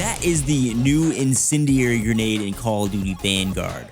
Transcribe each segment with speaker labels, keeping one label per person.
Speaker 1: that is the new Incendiary Grenade in Call of Duty Vanguard.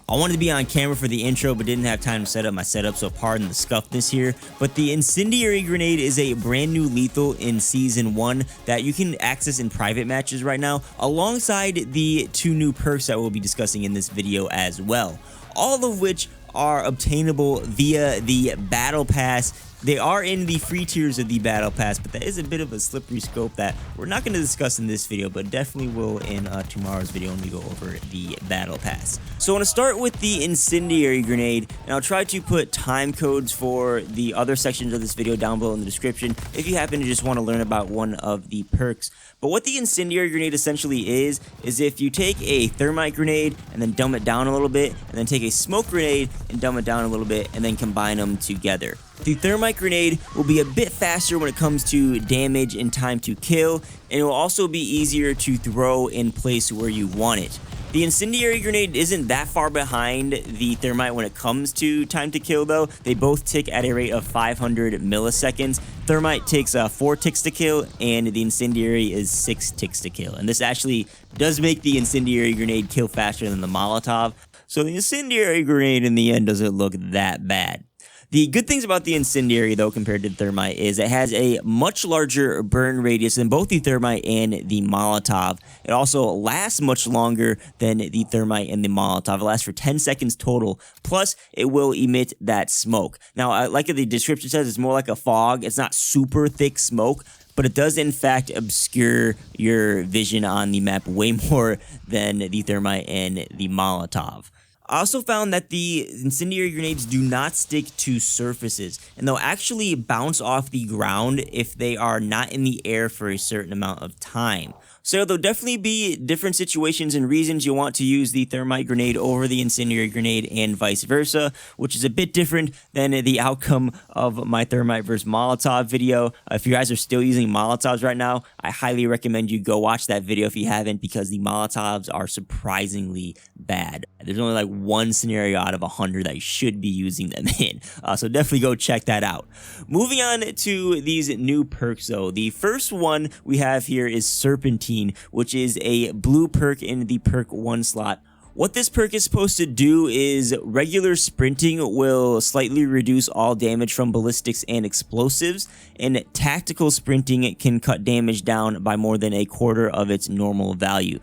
Speaker 1: I wanted to be on camera for the intro, but didn't have time to set up my setup, so pardon the scuffness here. But the Incendiary Grenade is a brand new lethal in Season 1 that you can access in private matches right now, alongside the 2 new perks that we'll be discussing in this video as well. All of which are obtainable via the Battle Pass. They are in the free tiers of the Battle Pass, but that is a bit of a slippery scope that we're not going to discuss in this video, but definitely will in tomorrow's video when we go over the Battle Pass. So I want to start with the Incendiary Grenade, and I'll try to put time codes for the other sections of this video down below in the description if you happen to just want to learn about one of the perks. But what the Incendiary Grenade essentially is if you take a Thermite Grenade and then dumb it down a little bit, and then take a Smoke Grenade and dumb it down a little bit, and then combine them together. The Thermite Grenade will be a bit faster when it comes to damage and time to kill, and it will also be easier to throw in place where you want it. The Incendiary Grenade isn't that far behind the Thermite when it comes to time to kill though. They both tick at a rate of 500 milliseconds. Thermite takes 4 ticks to kill, and the Incendiary is 6 ticks to kill. And this actually does make the Incendiary Grenade kill faster than the Molotov. So the Incendiary Grenade in the end doesn't look that bad. The good things about the Incendiary, though, compared to Thermite, is it has a much larger burn radius than both the Thermite and the Molotov. It also lasts much longer than the Thermite and the Molotov. It lasts for 10 seconds total, plus it will emit that smoke. Now, like the description says, it's more like a fog. It's not super thick smoke, but it does in fact obscure your vision on the map way more than the Thermite and the Molotov. I also found that the Incendiary Grenades do not stick to surfaces, and they'll actually bounce off the ground if they are not in the air for a certain amount of time. So there'll definitely be different situations and reasons you want to use the Thermite Grenade over the Incendiary Grenade and vice versa, which is a bit different than the outcome of my Thermite vs Molotov video. If you guys are still using Molotovs right now, I highly recommend you go watch that video if you haven't, because the Molotovs are surprisingly bad. There's only like one scenario out of 100 that you should be using them in, so definitely go check that out. Moving on to these new perks though, the first one we have here is Serpentine, which is a blue perk in the perk 1 slot. What this perk is supposed to do is regular sprinting will slightly reduce all damage from ballistics and explosives, and tactical sprinting can cut damage down by more than a quarter of its normal value.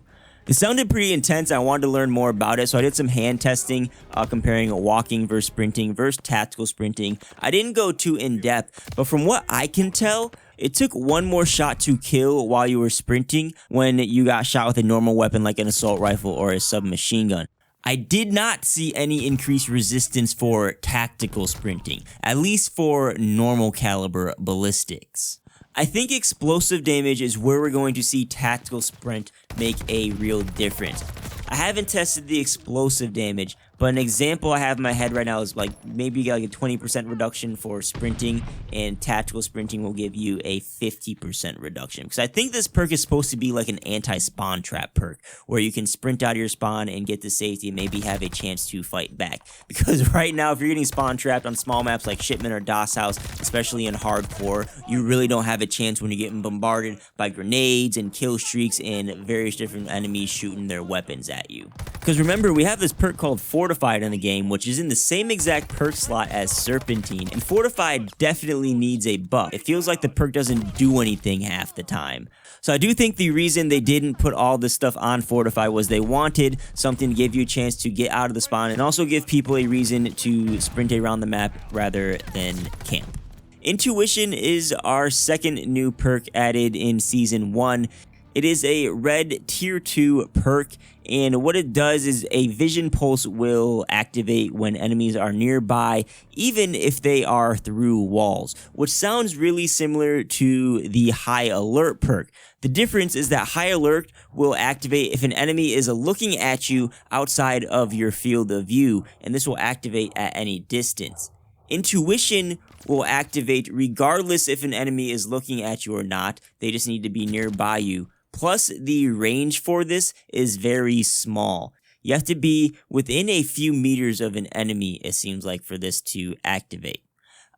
Speaker 1: It sounded pretty intense. I wanted to learn more about it, so I did some hand testing comparing walking versus sprinting versus tactical sprinting. I didn't go too in depth, but from what I can tell, it took one more shot to kill while you were sprinting when you got shot with a normal weapon like an assault rifle or a submachine gun. I did not see any increased resistance for tactical sprinting, at least for normal caliber ballistics. I think explosive damage is where we're going to see tactical sprint make a real difference. I haven't tested the explosive damage, but an example I have in my head right now is like maybe like a 20% reduction for sprinting, and tactical sprinting will give you a 50% reduction. Because I think this perk is supposed to be like an anti-spawn trap perk, where you can sprint out of your spawn and get to safety and maybe have a chance to fight back. Because right now, if you're getting spawn trapped on small maps like Shipment or DOS House, especially in hardcore, you really don't have a chance when you're getting bombarded by grenades and kill streaks and various different enemies shooting their weapons at you. Because remember, we have this perk called Fortified in the game, which is in the same exact perk slot as Serpentine, and Fortified definitely needs a buff. It feels like the perk doesn't do anything half the time. So I do think the reason they didn't put all this stuff on Fortify was they wanted something to give you a chance to get out of the spawn and also give people a reason to sprint around the map rather than camp. Intuition is our second new perk added in Season 1. It is a red tier 2 perk, and what it does is a vision pulse will activate when enemies are nearby, even if they are through walls, which sounds really similar to the high alert perk. The difference is that high alert will activate if an enemy is looking at you outside of your field of view, and this will activate at any distance. Intuition will activate regardless if an enemy is looking at you or not. They just need to be nearby you. Plus, the range for this is very small. You have to be within a few meters of an enemy, it seems like, for this to activate.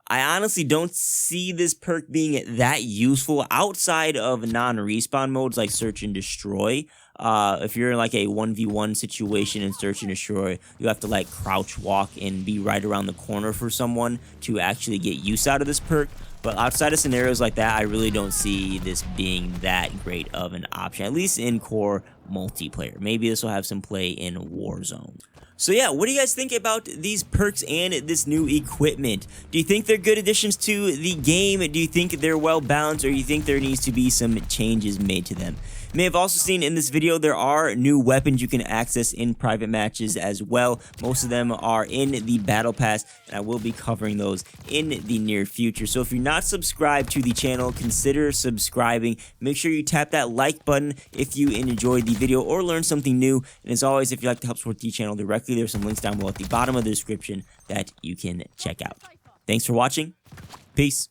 Speaker 1: I honestly don't see this perk being that useful outside of non-respawn modes like Search and Destroy. If you're in like a 1v1 situation in Search and Destroy, you have to like crouch walk and be right around the corner for someone to actually get use out of this perk. But outside of scenarios like that, I really don't see this being that great of an option, at least in core multiplayer. Maybe this will have some play in Warzone. So yeah, what do you guys think about these perks and this new equipment? Do you think they're good additions to the game? Do you think they're well balanced, or do you think there needs to be some changes made to them? You may have also seen in this video there are new weapons you can access in private matches as well. Most of them are in the battle pass, and I will be covering those in the near future. So if you're not subscribed to the channel, consider subscribing. Make sure you tap that like button if you enjoyed the video or learned something new. And as always, if you'd like to help support the channel directly, there's some links down below at the bottom of the description that you can check out. Thanks for watching. Peace.